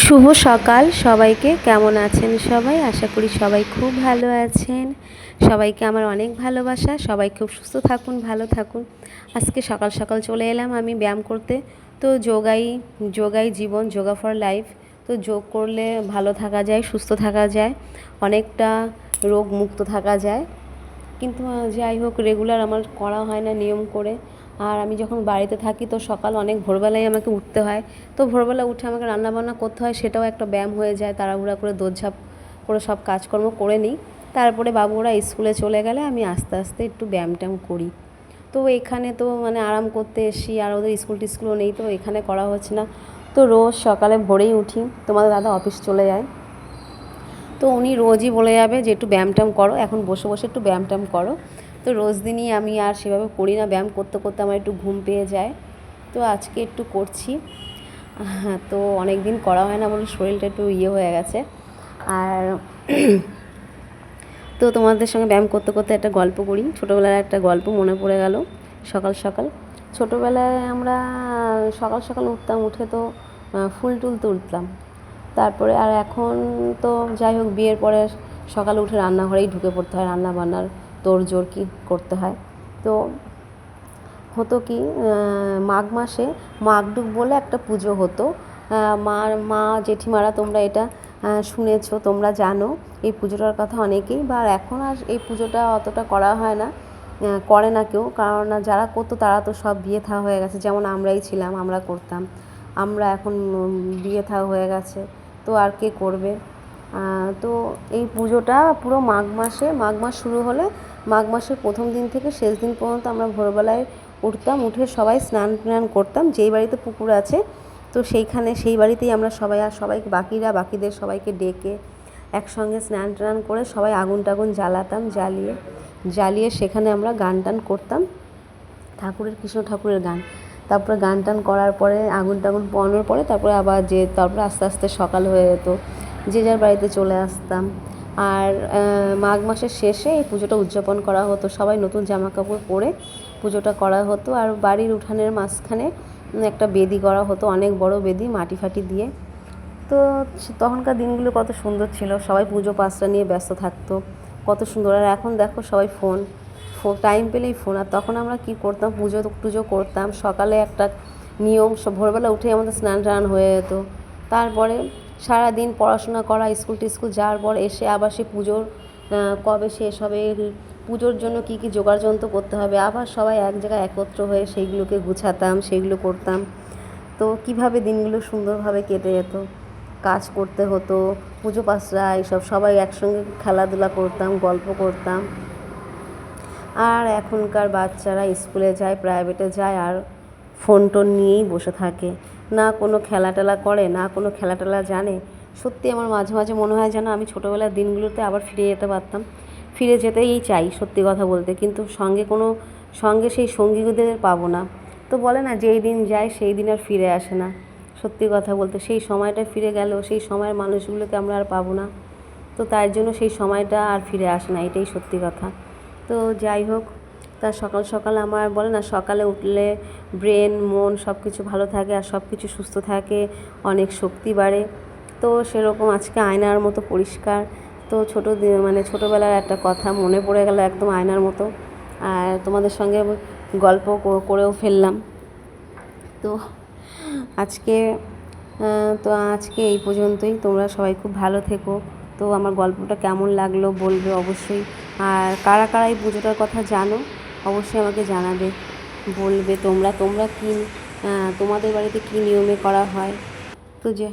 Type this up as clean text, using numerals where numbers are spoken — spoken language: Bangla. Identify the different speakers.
Speaker 1: শুভ সকাল সবাইকে। কেমন আছেন সবাই? আশা করি সবাই খুব ভালো আছেন। সবাইকে আমার অনেক ভালোবাসা। সবাই খুব সুস্থ থাকুন, ভালো থাকুন। আজকে সকাল সকাল চলে এলাম আমি ব্যায়াম করতে। তো যোগাই জীবন, যোগা ফর লাইফ। তো যোগ করলে ভালো থাকা যায়, সুস্থ থাকা যায়, অনেকটা রোগ মুক্ত থাকা যায়। কিন্তু যাই হোক, রেগুলার আমার করা হয় না নিয়ম করে। আর আমি যখন বাড়িতে থাকি তো সকাল অনেক ভোরবেলায় আমাকে উঠতে হয়। তো ভোরবেলা উঠে আমাকে রান্নাবান্না করতে হয়, সেটাও একটা ব্যায়াম হয়ে যায়। তাড়াহুড়া করে দৌড়ঝাঁপ করে সব কাজকর্ম করে নিই। তারপরে বাবুরা স্কুলে চলে গেলে আমি আস্তে আস্তে একটু ব্যায়াম ট্যায়াম করি। তো এখানে তো আরাম করতে এসি, আর ওদের স্কুল টিস্কুলও নেই, তো এখানে করা হচ্ছে না। তো রোজ সকালে ভোরেই উঠি, তোমাদের দাদা অফিস চলে যায়, তো উনি রোজই বলে যাবে যে একটু ব্যায়াম ট্যায়াম করো, এখন বসে বসে একটু ব্যায়াম ট্যায়াম করো। তো রোজ দিনই আমি আর সেভাবে করি না, ব্যায়াম করতে করতে আমার একটু ঘুম পেয়ে যায়। তো আজকে একটু করছি। হ্যাঁ, তো অনেক দিন করা হয় না বলে শরীরটা একটু হয়ে গেছে। আর তো তোমাদের সঙ্গে ব্যায়াম করতে করতে একটা গল্প করি। ছোটোবেলার একটা গল্প মনে পড়ে গেল। সকাল সকাল ছোটোবেলায় আমরা সকাল সকাল উঠতাম, উঠে তো ফুল টুল তুলতাম। তারপরে আর এখন তো যাই হোক, বিয়ের পরে সকালে উঠে রান্নাঘরেই ঢুকে পড়তে হয়, রান্না বান্নার তোড়জোড় কি করতে হয়। তো হতো কি, মাঘ মাসে মাঘডুব বলে একটা পুজো হতো। মা জেঠিমারা তোমরা এটা শুনেছো, তোমরা জানো এই পুজোটার কথা অনেকেই। বা এখন আর এই পুজোটা অতটা করা হয় না, করে না কেউ। কারণ যারা করতো তারা তো সব বিয়ে থা হয়ে গেছে, যেমন আমরাই ছিলাম, আমরা করতাম। আমরা এখন বিয়ে থা হয়ে গেছে, তো আর কে করবে। তো এই পুজোটা পুরো মাঘ মাস শুরু হলে মাঘ মাসের প্রথম দিন থেকে শেষ দিন পর্যন্ত আমরা ভোরবেলায় উঠতাম, উঠে সবাই স্নান টান করতাম। যেই বাড়িতে পুকুর আছে তো সেই বাড়িতেই আমরা সবাই, আর সবাইকে বাকিদের সবাইকে ডেকে একসঙ্গে স্নান টান করে সবাই আগুন টাগুন জ্বালাতাম। জ্বালিয়ে সেখানে আমরা গান টান করতাম, কৃষ্ণ ঠাকুরের গান। তারপরে গান টান করার পরে আগুন টাগুন পোয়ানোর পরে তারপরে তারপরে আস্তে আস্তে সকাল হয়ে যেত, যে যার বাড়িতে চলে আসতাম। আর মাঘ মাসের শেষে এই পুজোটা উদযাপন করা হতো, সবাই নতুন জামা কাপড় পরে পুজোটা করা হতো। আর বাড়ির উঠানের মাঝখানে একটা বেদি করা হতো, অনেক বড় বেদি, মাটি ফাটি দিয়ে। তো তখনকার দিনগুলো কত সুন্দর ছিল, সবাই পুজো পাশটা নিয়ে ব্যস্ত থাকতো, কত সুন্দর। আর এখন দেখো সবাই ফোন, টাইম পেলেই ফোন। আর তখন আমরা কী করতাম, পুজো করতাম। সকালে একটা নিয়ম, ভোরবেলা উঠে আমাদের স্নান টান হয়ে যেত। তারপরে সারাদিন পড়াশোনা করা, স্কুল টিস্কুল যাওয়ার পর এসে আবার সে পুজোর কবে শেষ হবে, পুজোর জন্য কী কী জোগাড় যন্ত্র করতে হবে, আবার সবাই এক জায়গায় একত্র হয়ে সেইগুলোকে গুছাতাম, সেইগুলো করতাম। তো কীভাবে দিনগুলো সুন্দরভাবে কেটে যেত, কাজ করতে হতো, পুজো পাশরা এইসব সবাই একসঙ্গে খেলাধুলা করতাম, গল্প করতাম। আর এখনকার বাচ্চারা স্কুলে যায়, প্রাইভেটে যায়, আর ফোন টোন নিয়েই বসে থাকে, না কোনো খেলা টেলা করে, না কোনো খেলা টেলা জানে। সত্যি আমার মাঝে মাঝে মনে হয় যেন আমি ছোটোবেলার দিনগুলোতে আবার ফিরে যেতে পারতাম, ফিরে যেতেই চাই সত্যি কথা বলতে। কিন্তু সঙ্গে সেই সঙ্গীদের পাবো না। তো বলে না, যেই দিন যায় সেই দিন আর ফিরে আসে না। সত্যি কথা বলতে সেই সময়টা ফিরে গেলেও সেই সময়ের মানুষগুলোকে আমরা আর পাবো না। তো তার জন্য সেই সময়টা আর ফিরে আসে না, এটাই সত্যি কথা। তো যাই হোক, তার সকাল সকাল আমার বলে না, সকালে উঠলে ব্রেন মন সব কিছু ভালো থাকে, আর সব কিছু সুস্থ থাকে, অনেক শক্তি বাড়ে। তো সেরকম আজকে আয়নার মতো পরিষ্কার। তো ছোটোবেলার একটা কথা মনে পড়ে গেল একদম আয়নার মতো। আর তোমাদের সঙ্গে গল্প করেও ফেললাম। তো আজকে আজকে এই পর্যন্তই। তোমরা সবাই খুব ভালো থেকো। তো আমার গল্পটা কেমন লাগলো বলবে অবশ্যই। আর কারা কারা এই পুজোটার কথা জানো অবশ্যই আমাকে জানাবে, বলবে তোমরা কী, তোমাদের বাড়িতে কী নিয়মে করা হয়। তো যে